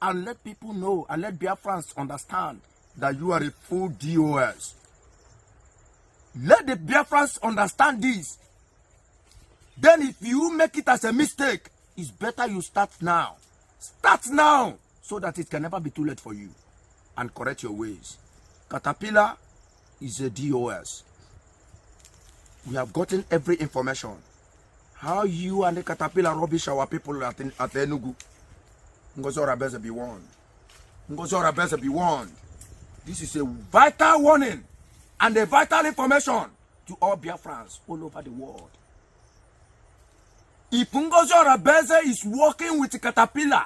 and let people know and let Biafrans understand that you are a full DOS. Let the Biafrans understand this. Then if you make it as a mistake, it's better you start now. Start now so that it can never be too late for you, and correct your ways. Caterpillar is a DOS. We have gotten every information. How you and the Caterpillar rubbish our people at Enugu. Ngozora better be warned. Ngozora better be warned. This is a vital warning and a vital information to all Biafrans all over the world. If Ngozora Beze is working with Caterpillar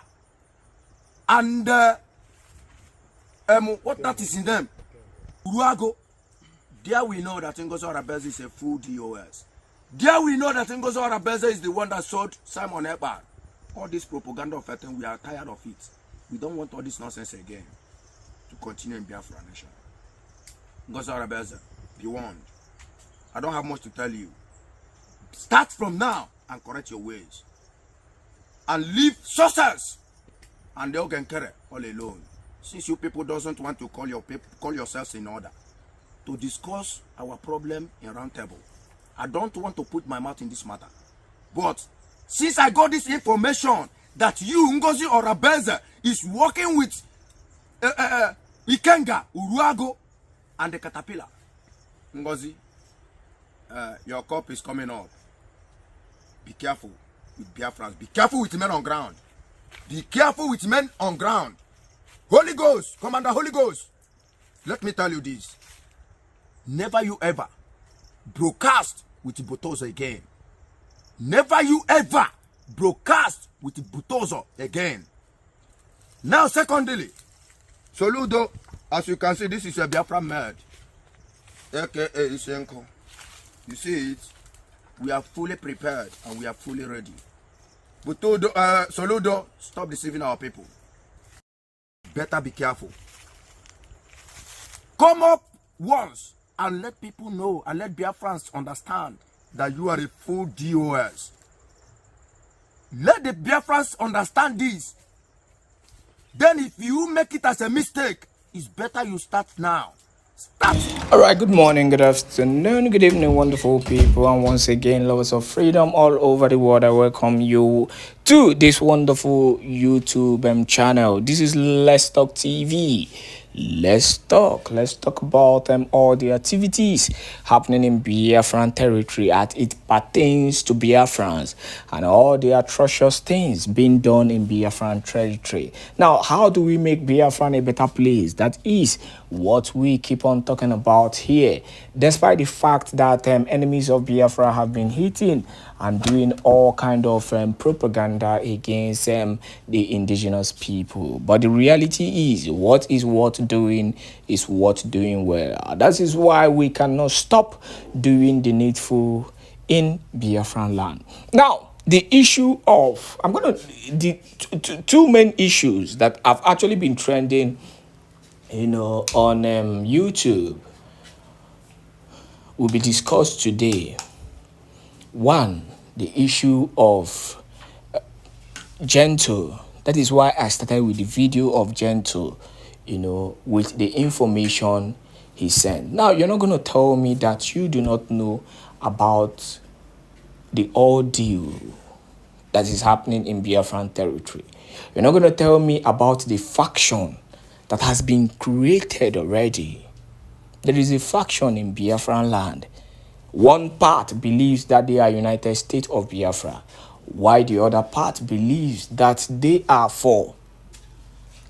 and what that is in them, Uruago, there we know that Ngozora Beze is a full DOS. There we know that Ngozora Beze is the one that sold Simon Ekpa. All this propaganda of it, we are tired of it. We don't want all this nonsense again to continue in Biafra nation. Ngozora Beze, be warned. I don't have much to tell you. Start from now and correct your ways. And leave sources and they can carry all alone. Since you people doesn't want to call yourselves in order to discuss our problem in round table. I don't want to put my mouth in this matter. But since I got this information that you, Ngozi Orabeze, is working with Ikenga, Uruago, and the Caterpillar. Ngozi, your cup is coming up. Be careful with Biafrans. Be careful with men on ground. Be careful with men on ground. Holy Ghost, Commander Holy Ghost. Let me tell you this. Never you ever broadcast with Botozo again. Never you ever broadcast with Botozo again. Now, secondly, Soludo, as you can see, this is a Biafra mad. AKA Ishenko. You see it? We are fully prepared and we are fully ready. Botozo, Soludo, stop deceiving our people. Better be careful. Come up once and let people know and let Biafrans understand that you are a full DOS. Let the Biafrans understand this. Then if you make it as a mistake, it's better you start now. Start. All right, good morning, good afternoon, good evening, wonderful people, and once again, lovers of freedom all over the world. I welcome you to this wonderful YouTube channel. This is Let's Talk TV. Let's talk about all the activities happening in Biafran territory as it pertains to Biafrans and all the atrocious things being done in Biafran territory. Now, how do we make Biafran a better place? That is what we keep on talking about here, despite the fact that enemies of Biafra have been hitting and doing all kind of propaganda against the indigenous people. But the reality is, what is worth doing is worth doing well. That is why we cannot stop doing the needful in Biafran land. Now, the issue of, the two main issues that have actually been trending, on YouTube will be discussed today. One, the issue of Gentle. That is why I started with the video of Gentle, with the information he sent. Now, you're not going to tell me that you do not know about the ordeal that is happening in Biafran territory. You're not going to tell me about the faction that has been created already. There is a faction in Biafran land. One part believes that they are United States of Biafra, while the other part believes that they are for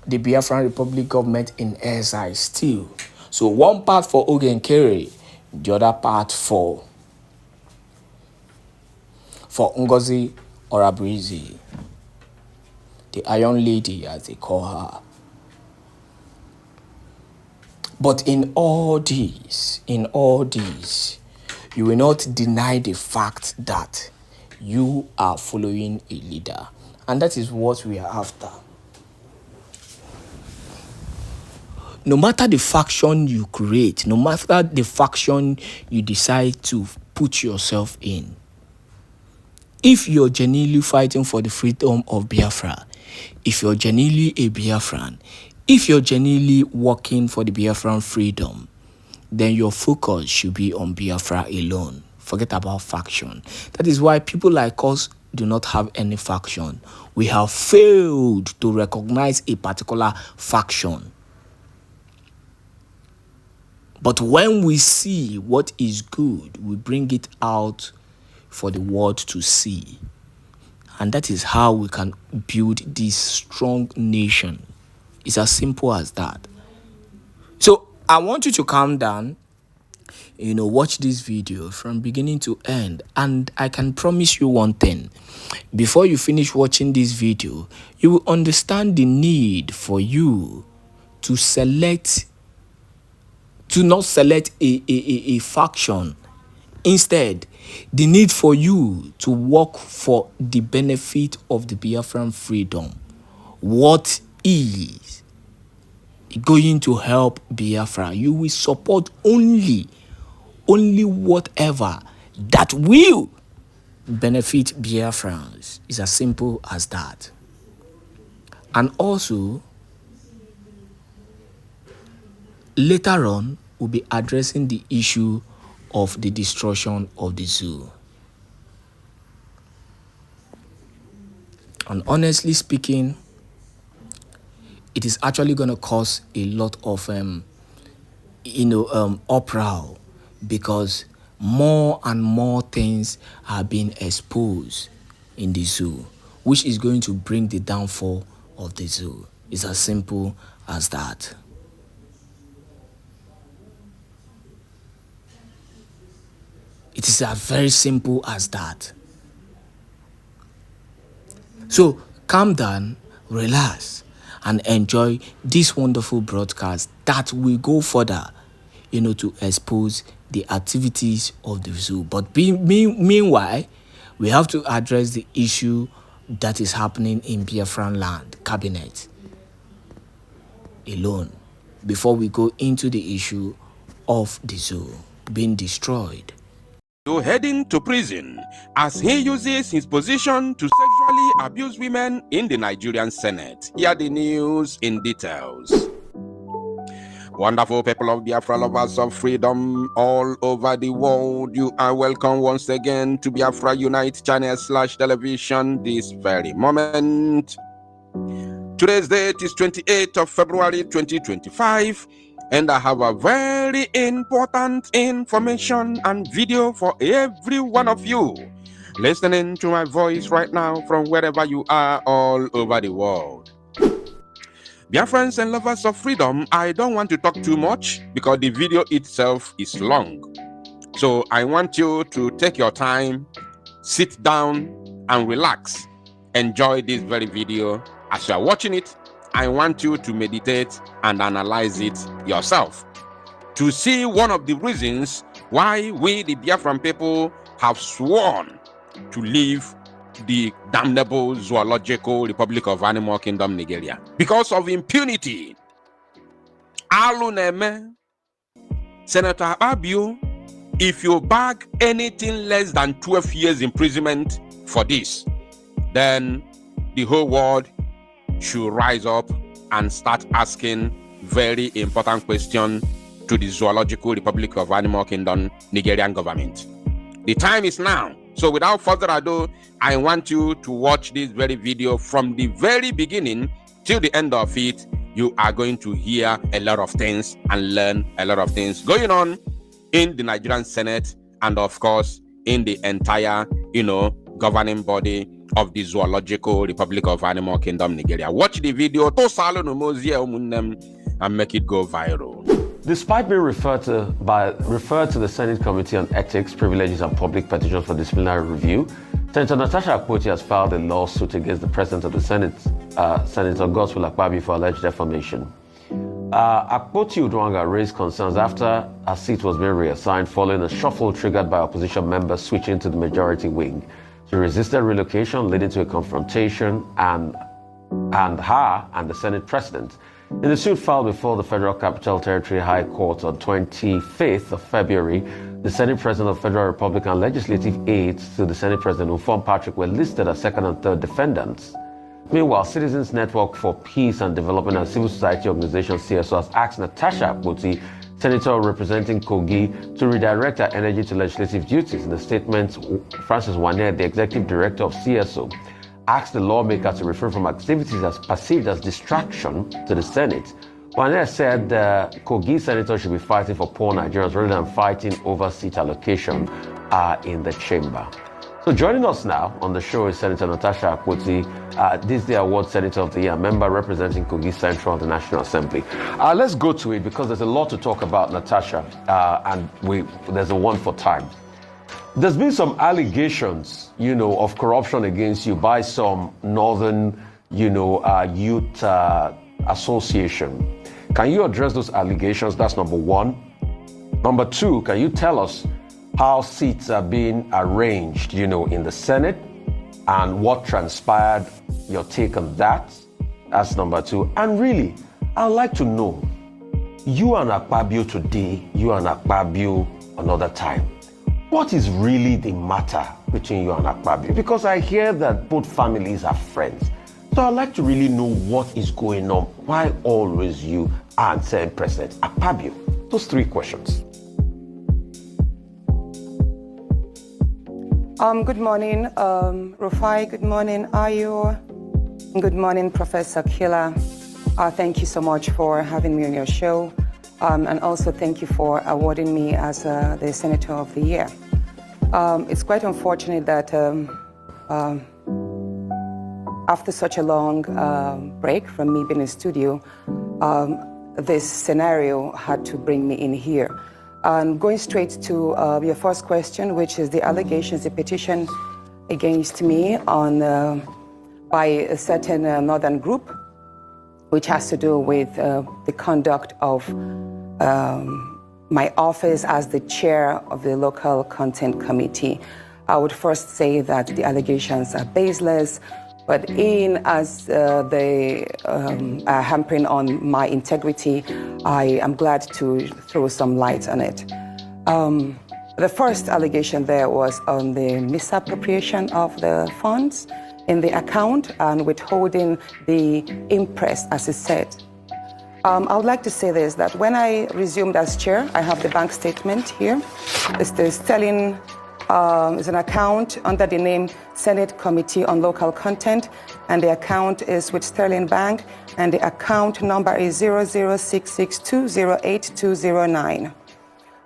the Biafran Republic government in exile still. So one part for Ogenkere, the other part for Ngozi Orabeze, the Iron Lady as they call her. But in all these, you will not deny the fact that you are following a leader. And that is what we are after. No matter the faction you create, no matter the faction you decide to put yourself in, if you're genuinely fighting for the freedom of Biafra, if you're genuinely a Biafran, if you're genuinely working for the Biafran freedom, then your focus should be on Biafra alone. Forget about faction. That is why people like us do not have any faction. We have failed to recognize a particular faction. But when we see what is good, we bring it out for the world to see. And that is how we can build this strong nation. It's as simple as that. So I want you to calm down, watch this video from beginning to end. And I can promise you one thing. Before you finish watching this video, you will understand the need for you to not select a faction. Instead, the need for you to work for the benefit of the Biafran freedom. What is going to help Biafra? You will support only whatever that will benefit Biafrans. It's as simple as that. And also, later on, we'll be addressing the issue of the destruction of the zoo. And honestly speaking, it is actually going to cause a lot of uproar, because more and more things are being exposed in the zoo, which is going to bring the downfall of the zoo. It's as simple as that. It is as very simple as that. So calm down, relax, and enjoy this wonderful broadcast that will go further, to expose the activities of the zoo. But meanwhile, we have to address the issue that is happening in Biafran land, cabinet alone, before we go into the issue of the zoo being destroyed. Heading to prison as he uses his position to sexually abuse women in the Nigerian Senate. Here are the news in details. Wonderful people of Biafra, lovers of freedom all over the world, you are welcome once again to Biafra Unite channel / television this very moment. Today's date is 28th of February 2025. And I have a very important information and video for every one of you listening to my voice right now from wherever you are all over the world. Dear friends and lovers of freedom, I don't want to talk too much because the video itself is long. So I want you to take your time, sit down and relax. Enjoy this very video. As you are watching it, I want you to meditate and analyze it yourself to see one of the reasons why we, the Biafran people, have sworn to leave the damnable zoological Republic of Animal Kingdom, Nigeria, because of impunity. Aluneme, Senator Abio, if you bag anything less than 12 years imprisonment for this, then the whole world should rise up and start asking very important questions to the Zoological Republic of Animal Kingdom Nigerian government. The time is now. So without further ado, I want you to watch this very video from the very beginning till the end of it. You are going to hear a lot of things and learn a lot of things going on in the Nigerian Senate and of course in the entire, governing body of the Zoological Republic of Animal Kingdom, Nigeria. Watch the video and make it go viral. Despite being referred to the Senate Committee on Ethics, Privileges and Public Petitions for Disciplinary Review, Senator Natasha has filed a lawsuit against the President of the Senate, Senator Godswill Akpabio, for alleged defamation. Akpoti raised concerns after her seat was being reassigned following a shuffle triggered by opposition members switching to the majority wing. She resisted relocation, leading to a confrontation and her and the Senate President. In the suit filed before the Federal Capital Territory High Court on 25th of February, the Senate President of the Federal Republic and legislative aides to the Senate President, Ufon Patrick, were listed as second and third defendants. Meanwhile, Citizens Network for Peace and Development and Civil Society Organization CSO has asked Natasha Akpoti, Senator representing Kogi, to redirect her energy to legislative duties. In the statement, Francis Wanner, the Executive Director of CSO, asked the lawmaker to refrain from activities as perceived as distraction to the Senate. Wanner said the Kogi senator should be fighting for poor Nigerians rather than fighting over seat allocation in the chamber. So joining us now on the show is Senator Natasha Akpoti, this is the Award Senator of the Year, member representing Kogi Central of the National Assembly. Let's go to it because there's a lot to talk about, Natasha, and there's a one for time. There's been some allegations, of corruption against you by some northern, youth association. Can you address those allegations? That's number one. Number two, can you tell us how seats are being arranged, in the Senate and what transpired, your take on that? That's number two. And really, I'd like to know, you and Akpabio today, you and Akpabio another time. What is really the matter between you and Akpabio? Because I hear that both families are friends. So I'd like to really know what is going on. Why always you and Senate President Akpabio? Those three questions. Good morning, Rufai. Good morning, Ayo. Good morning, Professor Killer. Thank you so much for having me on your show. And also thank you for awarding me as the Senator of the Year. It's quite unfortunate that after such a long break from me being in the studio, this scenario had to bring me in here. And going straight to your first question, which is the allegations, the petition against me by a certain northern group, which has to do with the conduct of my office as the chair of the local content committee. I would first say that the allegations are baseless, but as they are hampering on my integrity, I am glad to throw some light on it. The first allegation there was on the misappropriation of the funds in the account and withholding the interest, as is said. I would like to say this, that when I resumed as chair, I have the bank statement here. It's the Sterling, it's an account under the name Senate Committee on Local Content, and the account is with Sterling Bank, and the account number is 00662082209.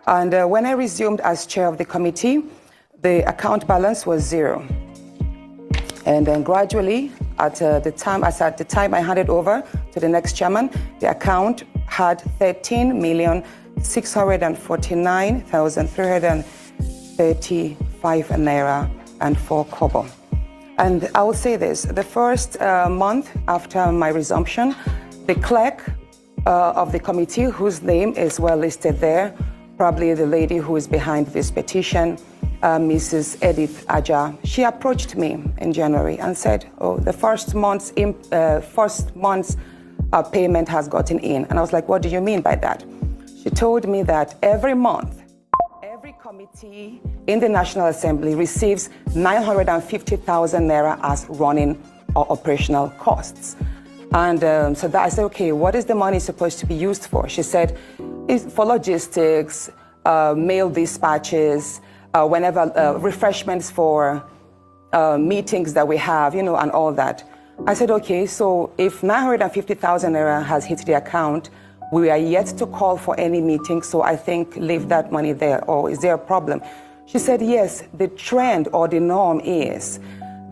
And when I resumed as chair of the committee, the account balance was zero. And then gradually, at the time I handed over to the next chairman, the account had 13,649,335 naira and 4 kobo. And I will say this, the first month after my resumption, the clerk of the committee, whose name is well listed there, probably the lady who is behind this petition, Mrs. Edith Aja, she approached me in January and said, oh, the first month's payment has gotten in. And I was like, what do you mean by that? She told me that every month, every committee in the National Assembly receives 950,000 naira as running or operational costs. And so that I said, okay, what is the money supposed to be used for? She said, it's for logistics, mail dispatches, whenever refreshments for meetings that we have, and all that. I said, okay, so if 950,000 naira has hit the account, we are yet to call for any meeting, so I think leave that money there, or is there a problem? She said, yes, the trend or the norm is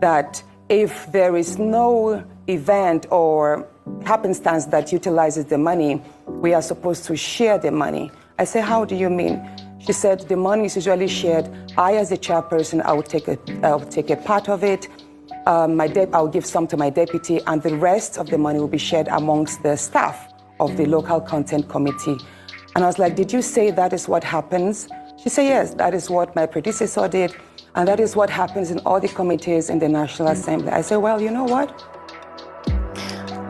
that if there is no event or happenstance that utilizes the money, we are supposed to share the money. I said, how do you mean? She said, the money is usually shared. I, as the chairperson, I'll take a part of it. I'll give some to my deputy, and the rest of the money will be shared amongst the staff of the local content committee. And I was like, did you say that is what happens? She said, yes, that is what my predecessor did, and that is what happens in all the committees in the National Assembly. I said, well, you know what?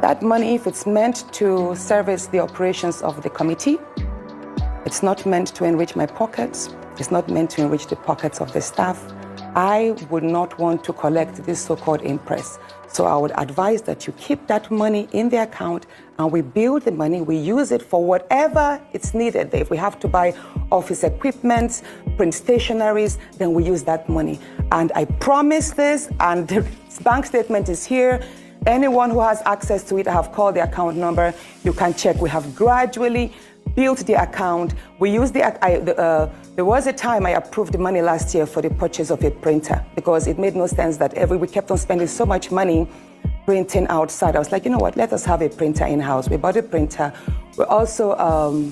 That money, if it's meant to service the operations of the committee, it's not meant to enrich my pockets. It's not meant to enrich the pockets of the staff. I would not want to collect this so-called imprest. So I would advise that you keep that money in the account and we build the money, we use it for whatever it's needed. If we have to buy office equipment, print stationaries, then we use that money. And I promise this, and the bank statement is here. Anyone who has access to it, I have called the account number. You can check. We have gradually built the account. We use there was a time I approved the money last year for the purchase of a printer because it made no sense that we kept on spending so much money printing outside. I was like, you know what, let us have a printer in-house. We bought a printer. We also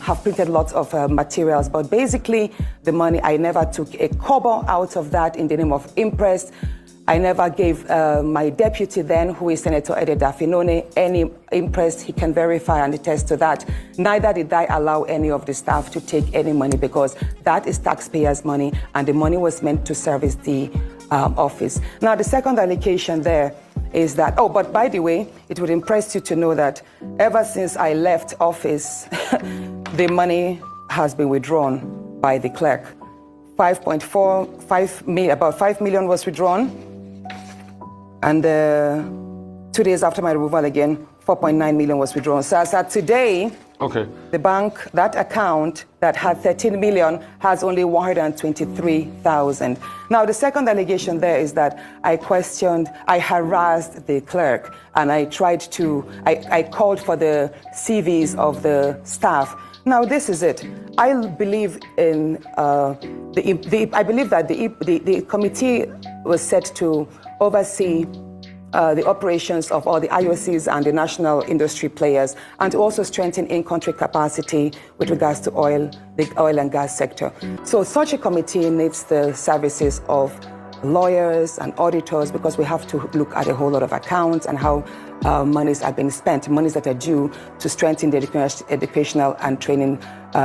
have printed lots of materials, but basically the money, I never took a kobo out of that in the name of imprest. I never gave my deputy then, who is Senator Ede Dafinone, any imprest. He can verify and attest to that. Neither did I allow any of the staff to take any money because that is taxpayers' money and the money was meant to service the office. Now, the second allegation there is that, oh, but by the way, it would impress you to know that ever since I left office, the money has been withdrawn by the clerk. About 5 million was withdrawn. And 2 days after my removal again, 4.9 million was withdrawn. So as at today, the bank, that account that had 13 million has only 123,000. Now, the second allegation there is that I harassed the clerk, and I called for the CVs of the staff. Now, this is it. I believe in I believe that the committee was set to oversee the operations of all the IOCs and the national industry players, and to also strengthen in-country capacity with regards to the oil and gas sector. So such a committee needs the services of lawyers and auditors because we have to look at a whole lot of accounts and how monies are being spent, monies that are due to strengthen the educational and training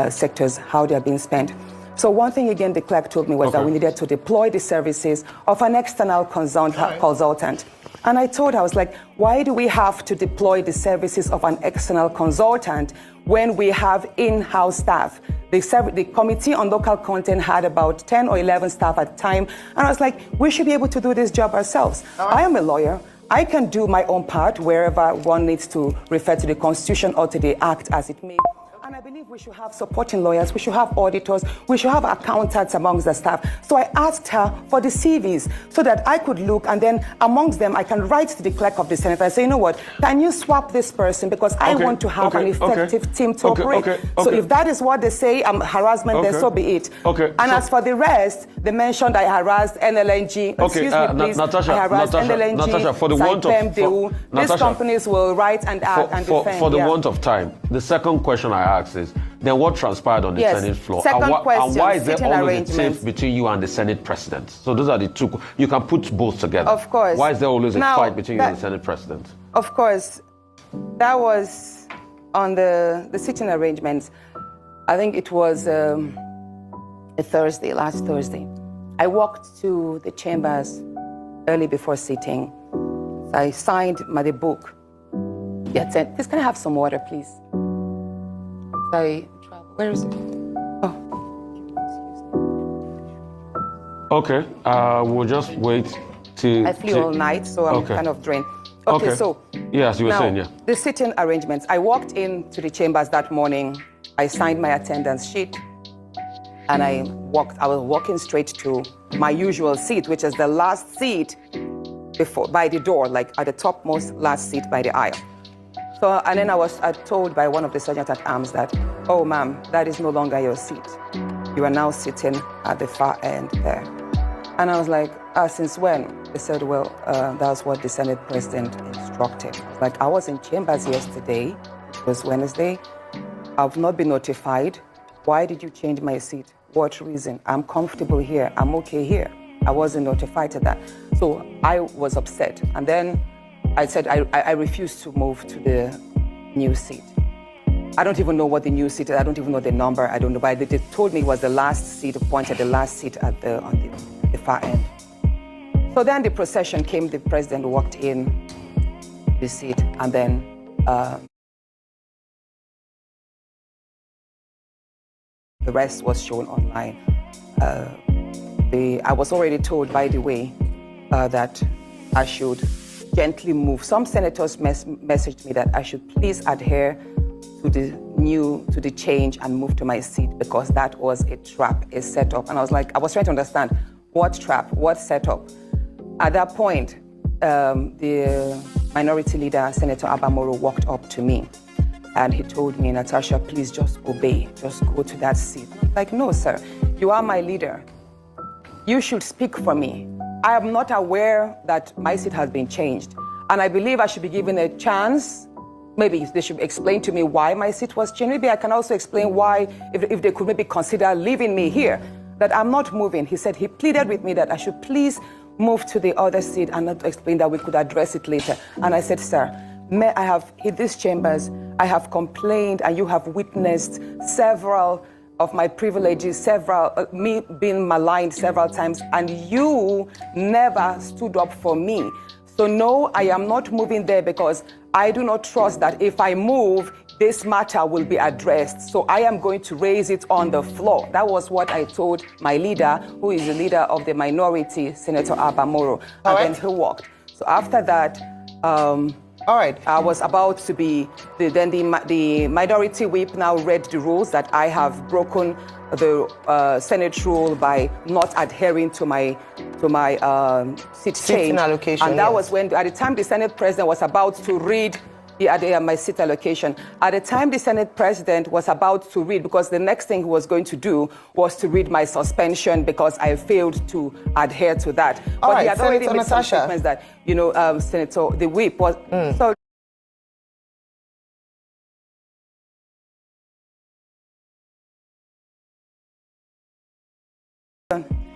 sectors, how they are being spent. So one thing again the clerk told me was that we needed to deploy the services of an external consultant. And I told her, I was like, why do we have to deploy the services of an external consultant when we have in-house staff? The Committee on Local Content had about 10 or 11 staff at the time. And I was like, we should be able to do this job ourselves. I am a lawyer. I can do my own part wherever one needs to refer to the Constitution or to the Act as it may. And I believe we should have supporting lawyers, we should have auditors, we should have accountants amongst the staff. So I asked her for the CVs so that I could look, and then amongst them I can write to the clerk of the Senate and say, you know what, can you swap this person because I want to have an effective team to operate. So if that is what they say, harassment, then so be it. And as for the rest, they mentioned I harassed NLNG. Excuse me, please. Natasha, I harassed NLNG. Natasha, for the want of these companies will write and act and defend. For the want of time, the second question I asked is, then what transpired on the Senate floor? Second question, and why is there always a tiff between you and the Senate President? So those are the two. You can put both together. Of course. Why is there always a fight between you and the Senate President? Of course. That was on the sitting arrangements. I think it was a Thursday, last Thursday. I walked to the chambers early before sitting. So I signed the book. Please, can I have some water, please? Where is it? Oh. Okay, we'll just wait till... I flew all night, so I'm kind of drained. Okay, so... Yes, you were saying, yeah. The sitting arrangements. I walked into the chambers that morning. I signed my attendance sheet, and I was walking straight to my usual seat, which is the last seat by the door, like at the topmost last seat by the aisle. So, and then I was told by one of the sergeant-at-arms that, oh, ma'am, that is no longer your seat. You are now sitting at the far end there. And I was like, since when? They said, well, that's what the Senate President instructed. Like, I was in chambers yesterday. It was Wednesday. I've not been notified. Why did you change my seat? What reason? I'm comfortable here. I'm okay here. I wasn't notified of that. So I was upset. And then I said I refused to move to the new seat. I don't even know what the new seat is. I don't even know the number. I don't know. But they told me it was the last seat, appointed the last seat on the far end. So then the procession came. The president walked in the seat, and then the rest was shown online. I was already told, by the way, that I should gently move. Some senators messaged me that I should please adhere to the change and move to my seat because that was a trap, a setup. And I was like, I was trying to understand what trap, what setup. At that point, the minority leader, Senator Abamoro, walked up to me and he told me, Natasha, please just obey, just go to that seat. I'm like, no, sir, you are my leader. You should speak for me. I am not aware that my seat has been changed. And I believe I should be given a chance. Maybe they should explain to me why my seat was changed. Maybe I can also explain why, if they could maybe consider leaving me here, that I'm not moving. He said, he pleaded with me that I should please move to the other seat and not explain that we could address it later. And I said, sir, I have hit these chambers, I have complained and you have witnessed several of my privileges, me being maligned several times, and you never stood up for me. So no, I am not moving there because I do not trust that if I move, this matter will be addressed. So I am going to raise it on the floor. That was what I told my leader, who is the leader of the minority, Senator Abamoro. And then he walked. So after that, all right. I was about to be, the minority whip now read the rules that I have broken the Senate rule by not adhering to my seat change. Allocation, and that was when, at the time the Senate president was about to read my seat allocation. At the time the Senate president was about to read, because the next thing he was going to do was to read my suspension because I failed to adhere to that. All but right, he had already Senator made some Natasha. statements that, Senator, the whip was... So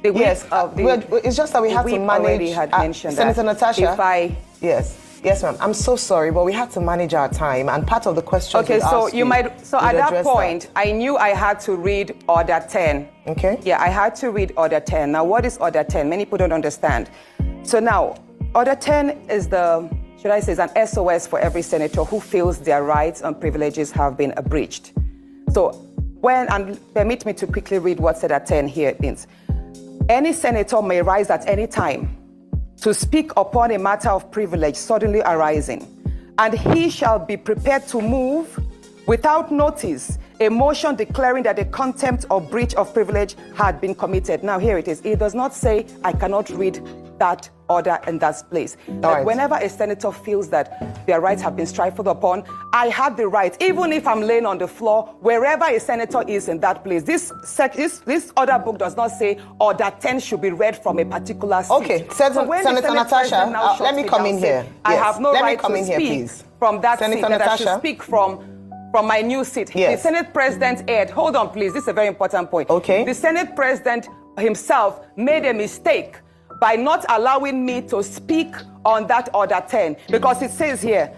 the whip Yes, it's just that we had to manage. Had mentioned Senator that Natasha. Yes, ma'am. I'm so sorry, but we had to manage our time, and part of the question. Okay, so you might. So at that point, I knew I had to read Order 10. Okay. Yeah, I had to read Order 10. Now, what is Order 10? Many people don't understand. So now, Order 10 is is an SOS for every senator who feels their rights and privileges have been breached. So and permit me to quickly read what Order 10 here means. Any senator may rise at any time to speak upon a matter of privilege suddenly arising, and he shall be prepared to move without notice a motion declaring that the contempt or breach of privilege had been committed. Now here it is. It does not say I cannot read that order in that place. Whenever a senator feels that their rights have been trifled upon, I have the right, even if I'm laying on the floor, wherever a senator is in that place. This order book does not say Order 10 should be read from a particular seat. Okay, Senator Natasha, let me come in here. I have no right to speak from that seat, that I should speak from my new seat. Yes. The Senate President aired, hold on please, this is a very important point. Okay. The Senate President himself made a mistake by not allowing me to speak on that Order 10, because it says here,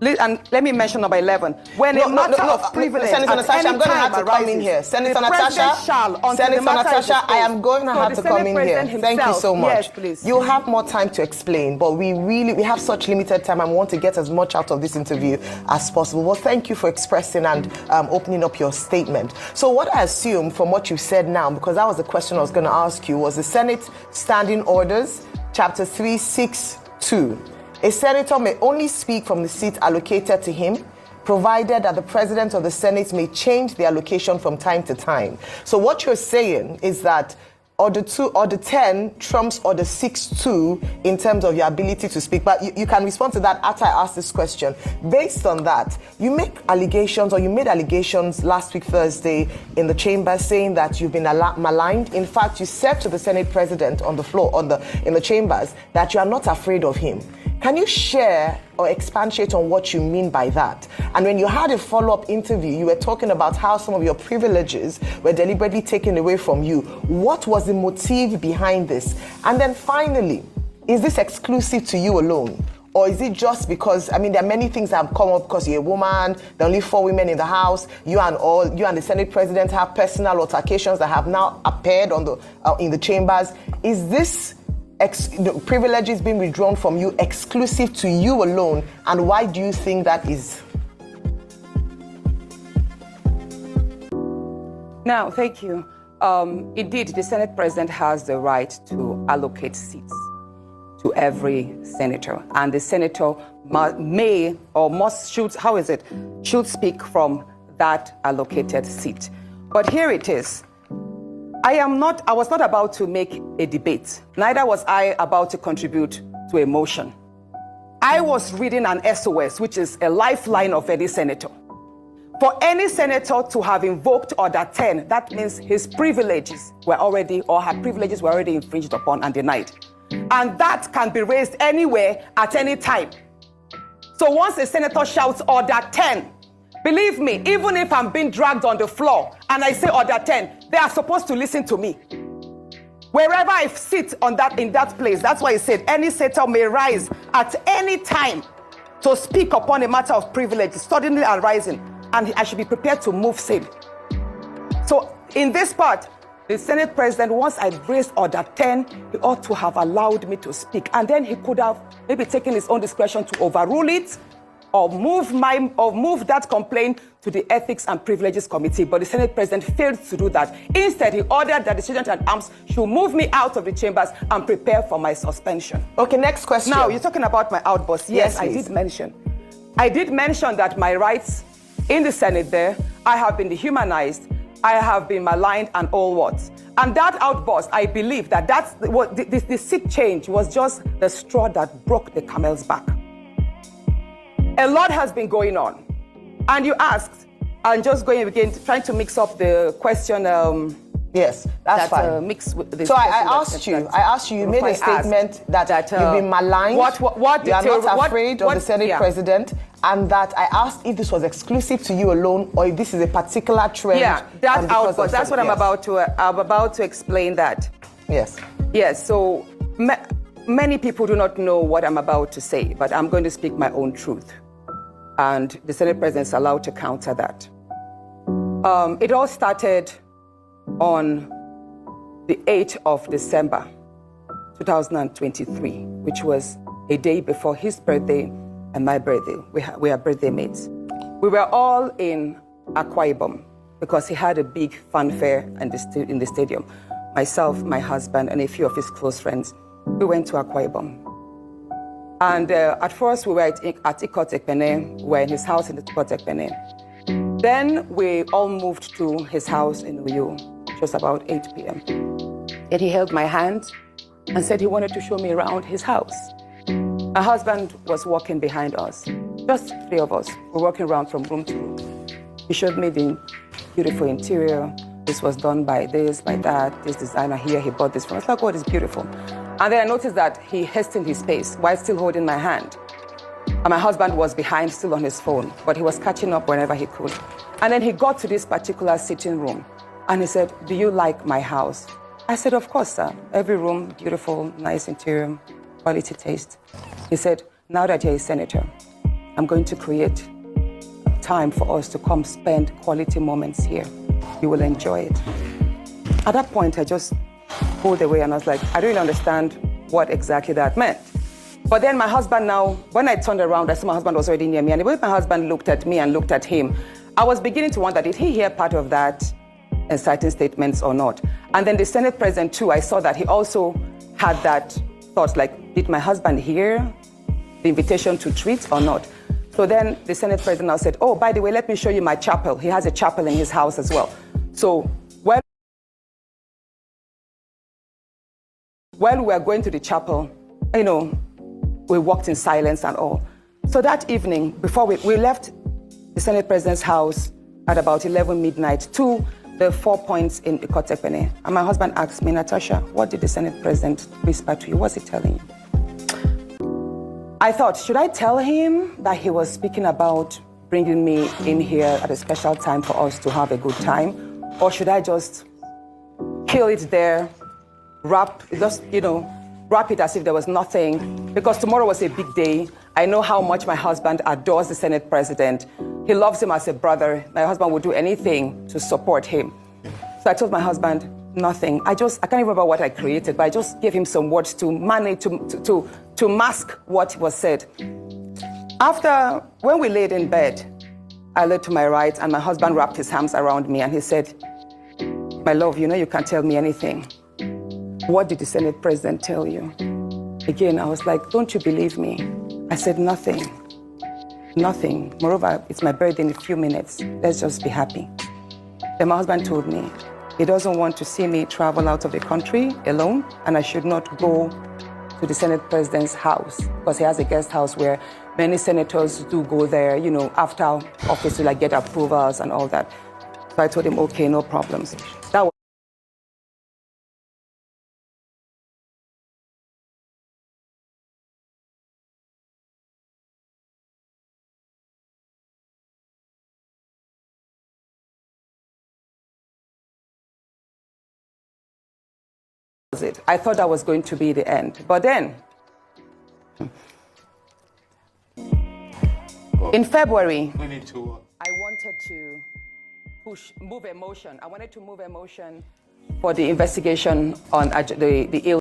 and let me mention number 11. When a matter of privilege, Senator Natasha, I'm going to have to come in here. Senator Natasha, I am going to have to come in here. Thank you so much. Yes, please. You'll have more time to explain, but we have such limited time and we want to get as much out of this interview as possible. Well, thank you for expressing and opening up your statement. So what I assume from what you said now, because that was the question I was going to ask you, was the Senate Standing Orders, Chapter 362. A senator may only speak from the seat allocated to him, provided that the president of the Senate may change the allocation from time to time. So what you're saying is that Order 10 trumps Order 6.2 in terms of your ability to speak. But you can respond to that after I ask this question. Based on that, you made allegations last week Thursday in the chamber saying that you've been maligned. In fact, you said to the Senate president on the floor, in the chambers, that you are not afraid of him. Can you share or expatiate on what you mean by that? And when you had a follow-up interview, you were talking about how some of your privileges were deliberately taken away from you. What was the motive behind this? And then finally, is this exclusive to you alone? Or is it just because, there are many things that have come up because you're a woman, there are only 4 women in the House, you and the Senate President have personal altercations that have now appeared in the chambers. Is this privileges being withdrawn from you exclusive to you alone, and why do you think that is? Now, thank you. indeed, the Senate President has the right to allocate seats to every senator. And the senator should speak from that allocated seat. But here it is. I was not about to make a debate. Neither was I about to contribute to a motion. I was reading an SOS, which is a lifeline of any senator. For any senator to have invoked Order 10, that means his privileges were already, or her privileges were already infringed upon and denied. And that can be raised anywhere at any time. So once a senator shouts Order 10, believe me, even if I'm being dragged on the floor and I say Order 10, they are supposed to listen to me. Wherever I sit in that place, that's why I said any senator may rise at any time to speak upon a matter of privilege, suddenly arising, and I should be prepared to move same. So in this part, the Senate President, once I raised Order 10, he ought to have allowed me to speak. And then he could have maybe taken his own discretion to overrule it or move that complaint to the Ethics and Privileges Committee. But the Senate President failed to do that. Instead, he ordered that the Sergeant at Arms should move me out of the chambers and prepare for my suspension. Okay, next question. Now, you're talking about my outburst. Yes, I did mention. I did mention that my rights in the Senate there, I have been dehumanized, I have been maligned and all what. And that outburst, I believe that the seat change was just the straw that broke the camel's back. A lot has been going on. And you asked, I'm just going again, trying to mix up the question. Yes, that's fine. Mix with this so I asked you, you made a statement that you've been maligned, you are not afraid of the Senate President, and that I asked if this was exclusive to you alone or if this is a particular trend. Yeah, that outburst, that's what I'm about to explain that. Yes. Yes, so many people do not know what I'm about to say, but I'm going to speak my own truth. And the Senate President is allowed to counter that. It all started on the 8th of December, 2023, which was a day before his birthday and my birthday. We are birthday mates. We were all in Akwa Ibom because he had a big fanfare in the stadium. Myself, my husband, and a few of his close friends, we went to Akwa Ibom. And at first, we were at Ikot Ekpene. We were in his house in the Ikot Ekpene. Then we all moved to his house in Uyo, just about 8 p.m. And he held my hand and said he wanted to show me around his house. My husband was walking behind us, just three of us. We're walking around from room to room. He showed me the beautiful interior. This was done by this, by that, this designer here, he bought this from us. Like, oh, it's beautiful. And then I noticed that he hastened his pace while still holding my hand. And my husband was behind, still on his phone, but he was catching up whenever he could. And then he got to this particular sitting room, and he said, "Do you like my house?" I said, "Of course, sir. Every room, beautiful, nice interior, quality taste." He said, "Now that you're a senator, I'm going to create time for us to come spend quality moments here. You will enjoy it." At that point, I just pulled away and I was like, I don't really understand what exactly that meant. But then my husband now, when I turned around, I saw my husband was already near me. And when my husband looked at me and looked at him, I was beginning to wonder, did he hear part of that inciting statements or not? And then the Senate President too, I saw that he also had that thought, like, did my husband hear the invitation to treat or not? So then the Senate President now said, "Oh, by the way, let me show you my chapel." He has a chapel in his house as well. So when we were going to the chapel, we walked in silence and all. So that evening, before we left the Senate President's house at about 11 midnight to the 4 points in Ikot Ekpene. And my husband asked me, "Natasha, what did the Senate President whisper to you? What's he telling you?" I thought, should I tell him that he was speaking about bringing me in here at a special time for us to have a good time? Or should I just kill it there, wrap it as if there was nothing? Because tomorrow was a big day. I know how much my husband adores the Senate President. He loves him as a brother. My husband would do anything to support him. So I told my husband, nothing. I can't remember what I created, but I just gave him some words to manage, to mask what was said. When we laid in bed, I lay to my right and my husband wrapped his arms around me and he said, My love, you know you can't tell me anything. What did the Senate president tell you? Again, I was like, don't you believe me? I said, nothing. Nothing. Moreover, it's my birthday in a few minutes. Let's just be happy. Then my husband told me he doesn't want to see me travel out of the country alone, and I should not go to the Senate president's house because he has a guest house where many senators do go there, you know, after office to like get approvals and all that. So I told him, okay, no problems. That was it. I thought that was going to be the end. But then, in February, I wanted to move a motion. I wanted to move a motion for the investigation on the